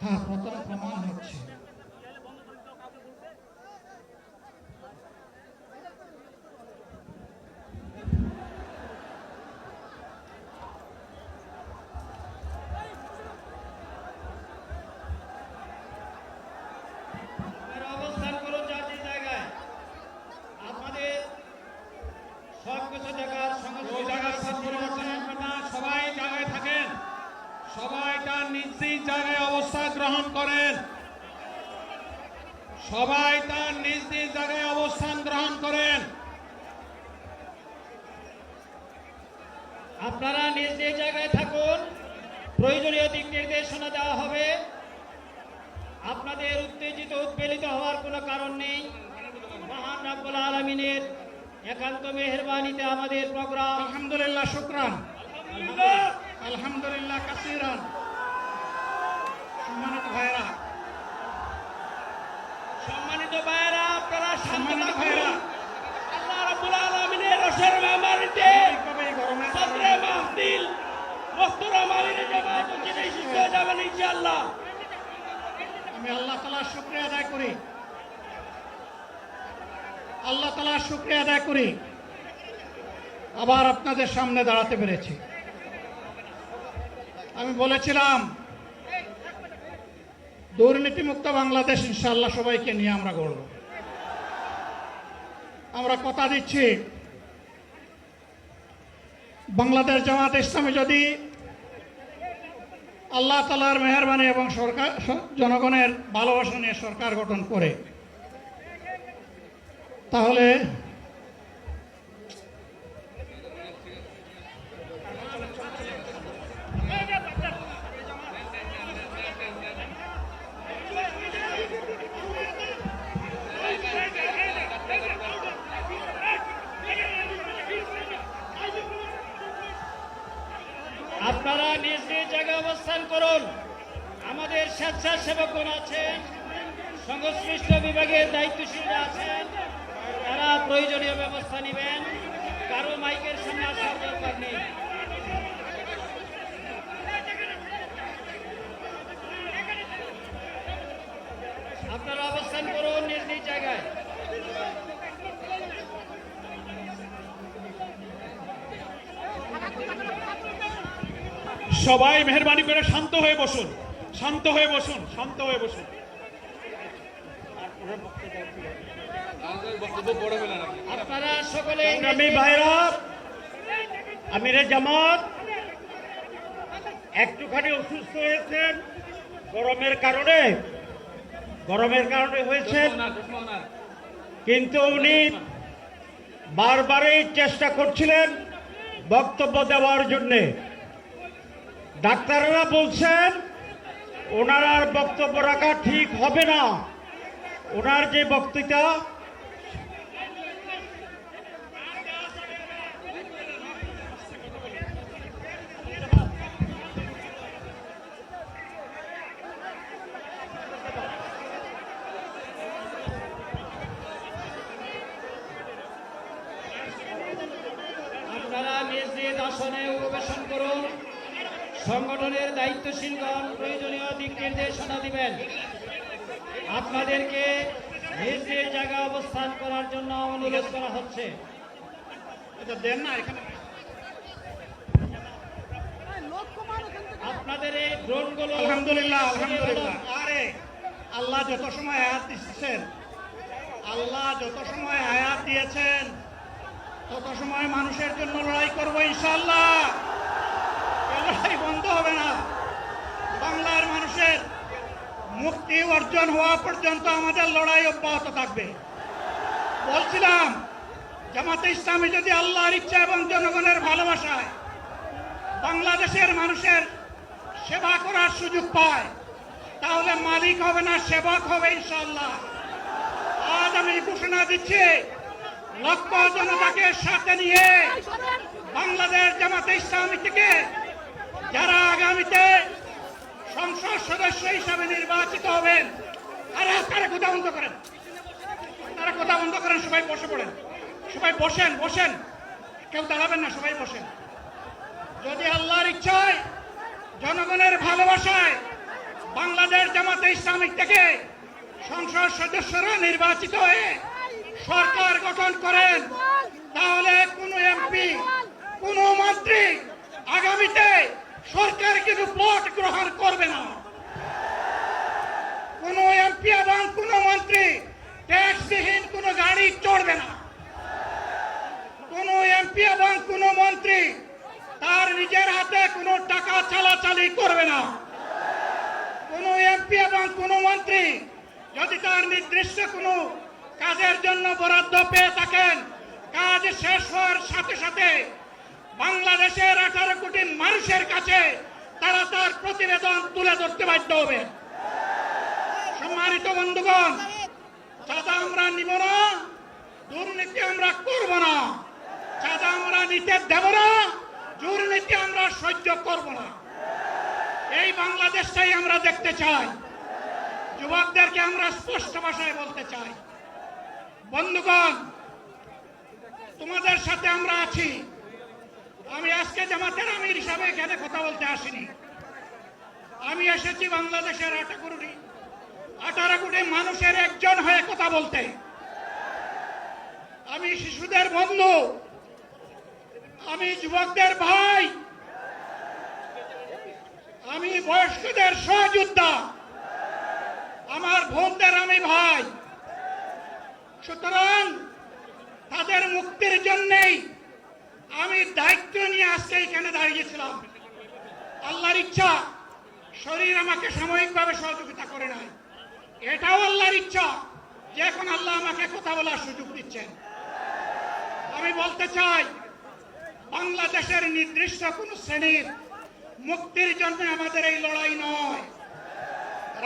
তার প্রথম প্রমাণ হচ্ছে অবস্থান করুন যার যে জায়গায়। আপনাদের সবকিছু দেখার সবাই জায়গায় থাকেন, সবাই তার নিজ নিজ জায়গায় অবস্থান গ্রহণ করেন, সবাই তার নিজ নিজ জায়গায় অবস্থান গ্রহণ করেন। আপনারা নিজ নিজ জায়গায় থাকুন, প্রয়োজনীয় দিক নির্দেশনা দেওয়া হবে। আপনাদের উত্তেজিত উদ্বেলিত হওয়ার কোনো কারণ নেই। মহান রব্বুল আলামিনের একান্ত মেহেরবানিতে আমাদের প্রোগ্রাম আলহামদুলিল্লাহ, শুকরান, আলহামদুলিল্লাহ কাসিরান। সম্মানিত ভাইরা, আপনারা সম্মানিত ভাইরা, আল্লাহ রাব্বুল আলামিনের রসের মেহমানিতে সদরে মাহফিল মুহতারাম আমির জামাত উচিত শিক্ষা যাবেন ইনশাআল্লাহ। আমি আল্লাহ তাআলার শুকরিয়া আদায় করি, আল্লাহ তাআলার শুকরিয়া আদায় করি আবার আপনাদের সামনে দাঁড়াতে পেরেছি। আমি বলেছিলাম দুর্নীতিমুক্ত বাংলাদেশ ইনশাআল্লাহ সবাইকে নিয়ে আমরা গড়ব। আমরা কথা দিচ্ছি, বাংলাদেশ জামাত ইসলামী যদি আল্লাহ তাআলার মেহেরবানি এবং সরকার জনগণের ভালোবাসা নিয়ে সরকার গঠন করে, তাহলে আপনারা নিজ নিজ জায়গায় অবস্থান করুন। আমাদের স্বেচ্ছাসেবকগণ আছেন, সংশ্লিষ্ট বিভাগের দায়িত্বশীলরা আছেন, তারা প্রয়োজনীয় ব্যবস্থা নেবেন। কারো মাইকের সামনে আসার দরকার নেই। আপনারা অবস্থান করুন নিজ নিজ জায়গায়। সবাই মেহেরবানি করে শান্ত হয়ে বসুন, শান্ত হয়ে বসুন, শান্ত হয়ে বসুন। আপনারা সকলে আমি ভাইরা, আমিরে জামাত একটুখানি অসুস্থ হয়েছেন গরমের কারণে হয়েছেন, কিন্তু উনি বারবারই চেষ্টা করছিলেন বক্তব্য দেওয়ার জন্যে। ডাক্তাররা বলছেন ওনার আর বক্তব্য রাখা ঠিক হবে না। ওনার যে বক্তৃতা আপনারা নিজ নিজ আসনে উপবেশন করুন। সংগঠনের দায়িত্বশীলগণ প্রয়োজনীয় দিক নির্দেশনা দিবেন। আপনাদেরকে নিজ নিজ জায়গায় অবস্থান করার জন্য অনুরোধ করা হচ্ছে। এটা দেন না এখানে। আপনাদের এই ড্রোনগুলো আলহামদুলিল্লাহ, আলহামদুলিল্লাহ। আরে আল্লাহ যত সময় আয়াত দিচ্ছেন, আল্লাহ যত সময় আয়াত দিয়েছেন তত সময় মানুষের জন্য লড়াই করবো ইনশাআল্লাহ। এই লড়াই বন্ধ হবে না। বাংলার মানুষের মুক্তি অর্জন হওয়া পর্যন্ত আমাদের লড়াই অব্যাহত থাকবে। বলছিলাম জামাতে ইসলামী যদি আল্লাহর ইচ্ছা এবং জনগণের ভালোবাসায় বাংলাদেশের মানুষের সেবা করার সুযোগ পায়, তাহলে মালিক হবে না, সেবক হবে ইনশাআল্লাহ। আজ আমি ঘোষণা দিচ্ছি, লক্ষ জনতাকে সাথে নিয়ে বাংলাদেশ জামাতে ইসলামী থেকে যারা আগামীতে সংসদ সদস্য হিসাবে নির্বাচিত হবেন, তারা কথা বন্ধ করেন, সবাই বসে পড়েন, সবাই বসেন, কেউ দাঁড়াবেন না, সবাই বসেন। যদি আল্লাহর ইচ্ছায় জনগণের ভালোবাসায় বাংলাদেশ জামাতে ইসলামী থেকে সংসদ সদস্যরা নির্বাচিত হয়ে সরকার গঠন করেন, তাহলে কোনো এমপি, কোনো মন্ত্রী আগামীতে সরকার কিন্তু প্লট গ্রহণ করবে না। কোনো এমপি এবং কোনো মন্ত্রী ট্যাক্সবিহীন কোনো গাড়ি চড়বে না। কোনো এমপি এবং কোনো মন্ত্রী তার নিজের হাতে কোনো টাকা চালাচালি করবে না। কোনো এমপি এবং কোনো মন্ত্রী যদি তার নির্দিষ্ট কোনো কাজের জন্য বরাদ্দ পেয়ে থাকেন, কাজ শেষ হওয়ার সাথে সাথে বাংলাদেশের 18 কোটি মানুষের কাছে তারা তার প্রতিবেদন তুলে ধরতে বাধ্য হবে। সম্মানিত বন্ধুগণ, চাঁদা আমরা নিব না, দুর্নীতি আমরা করব না। চাঁদা আমরা নিতে দেব না, দুর্নীতি আমরা সহ্য করব না। এই বাংলাদেশটাই আমরা দেখতে চাই। যুবকদেরকে আমরা স্পষ্ট ভাষায় বলতে চাই, বন্ধুগণ, তোমাদের সাথে আমরা আছি। আমি আজকে জামাতের আমির হিসাবে এখানে কথা বলতে আসিনি। আমি এসেছি বাংলাদেশের 18 কোটি মানুষের একজন হয়ে কথা বলতে। আমি শিশুদের বন্ধু, আমি যুবকদের ভাই, আমি বয়স্কদের সহযোদ্ধা, আমার বোনদের আমি ভাই। সুতরাং তাদের মুক্তির জন্যই আমি দায়িত্ব নিয়ে আজকে এখানে দাঁড়িয়েছিলাম। আল্লাহর ইচ্ছা শরীর আমাকে সাময়িকভাবে সহযোগিতা করে নাই, এটাও আল্লাহর ইচ্ছা যে এখন আল্লাহ আমাকে কথা বলার সুযোগ দিচ্ছেন। আমি বলতে চাই, বাংলাদেশের নির্দিষ্ট কোন শ্রেণীর মুক্তির জন্য আমাদের এই লড়াই নয়।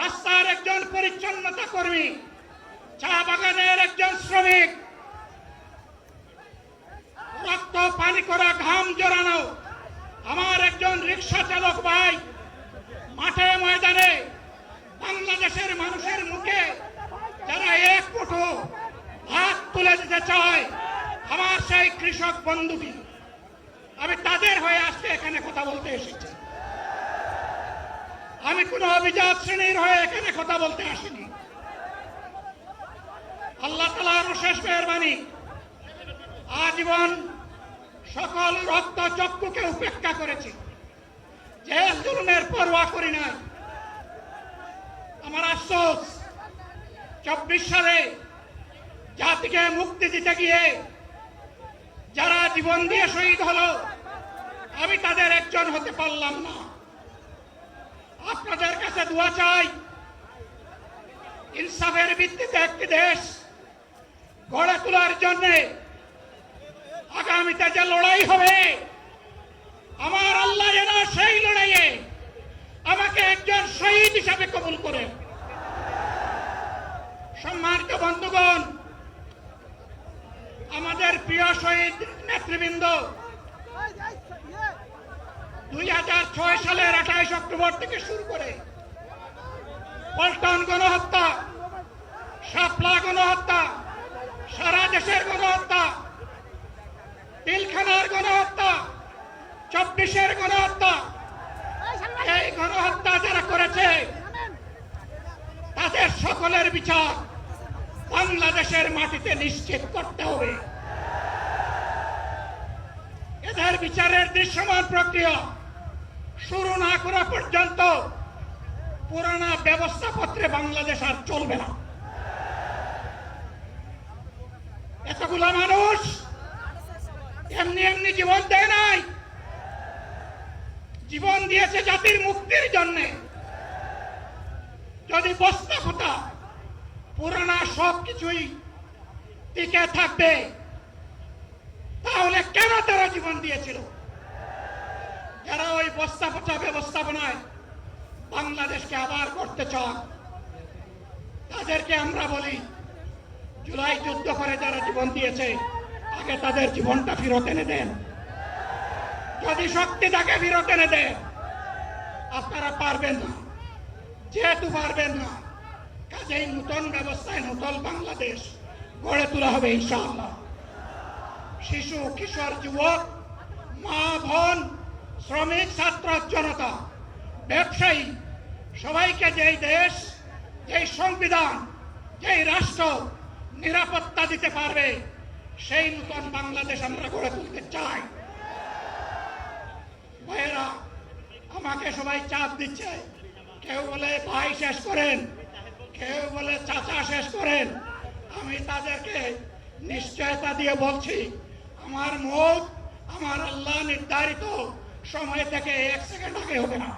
রাস্তার একজন পরিচ্ছন্নতা কর্মী, চা বাগানের একজন শ্রমিক, রক্ত পানি করা ঘাম জড়ানো আমার একজন রিক্সা চালক ভাই মাঠে ময়দানে বাংলাদেশের মানুষের মুখে যারা এক মুঠো ভাত তুলে দিতে চায়, আমার সেই কৃষক বন্ধুটি, আমি তাদের হয়ে আজকে এখানে কথা বলতে এসেছি। আমি কোন অভিজাত শ্রেণীর হয়ে এখানে কথা বলতে আসিনি। আল্লাহ তাআলার অশেষ মেহেরবানি, আজীবন সকল রক্ত চক্ষুকে উপেক্ষা করেছি, জেল জুলুমের পরোয়া করি নাই। আমার আফসোস, 24 সালে জাতিকে মুক্তি দিতে গিয়ে যারা জীবন দিয়ে শহীদ হলো, আমি তাদের একজন হতে পারলাম না। আপনাদের কাছে দোয়া চাই, ইনসাফের ভিত্তিতে একটি দেশ গড়ে তোলার জন্য আগামীতে যে লড়াই হবে, আমার আল্লাহ যেন সেই লড়াইয়ে আমাকে একজন শহীদ হিসাবে কবুল করে। সম্মানিত বন্ধুগণ, আমাদের প্রিয় শহীদ নেতৃবৃন্দ 2006 সালের 28 অক্টোবর থেকে শুরু করে পল্টন গণহত্যা, শাপলা গণহত্যা, সারা দেশের গণহত্যা, পিলখানার গণহত্যা, 24-এর গণহত্যা, এই গণহত্যা যারা করেছে তাদের সকলের বিচার বাংলাদেশের মাটিতে নিশ্চিত করতে হবে। এদের বিচারের দৃশ্যমান প্রক্রিয়া শুরু না করা পর্যন্ত পুরানা ব্যবস্থাপত্রে বাংলাদেশ আর চলবে না। এতগুলো মানুষ এমনি এমনি জীবন দেয় নাই, জীবন দিয়েছে জাতির মুক্তির জন্য। যদি বস্তা ফোটা পুরানা সবকিছুই টিকে থাকবে, তাহলে কেন তারা জীবন দিয়েছিল? যারা ওই বস্তা ফোটা ব্যবস্থাপনায় বাংলাদেশকে আবার করতে চান, তাদেরকে আমরা বলি, জুলাই যুদ্ধ করে যারা জীবন দিয়েছে, আগে তাদের জীবনটা ফেরত এনে দেন। যদি শক্তি তাকে ফেরত এনে দেন, আপনারা পারবেন না। যেহেতু পারবেন না, কাজেই নতুন ব্যবস্থায় নতুন বাংলাদেশ গড়ে তোলা হবে ইনশাআল্লাহ। শিশু, কিশোর, যুবক, মা, বোন, শ্রমিক, ছাত্র, জনতা, ব্যবসায়ী সবাইকে যেই দেশ, যেই সংবিধান, যেই রাষ্ট্র নিরাপত্তা দিতে পারবে, সেই নতুন বাংলাদেশ আমরা গড়ে তুলতে চাই। ভাইয়েরা, আমাকে সবাই চাপ দিচ্ছে, কেউ বলে ভাই শেষ করেন, কেউ বলে চাচা শেষ করেন। আমি তাদেরকে নিশ্চয়তা দিয়ে বলছি, আমার মত আমার আল্লাহ নির্ধারিত সময় থেকে 1 সেকেন্ড আগে হবে না।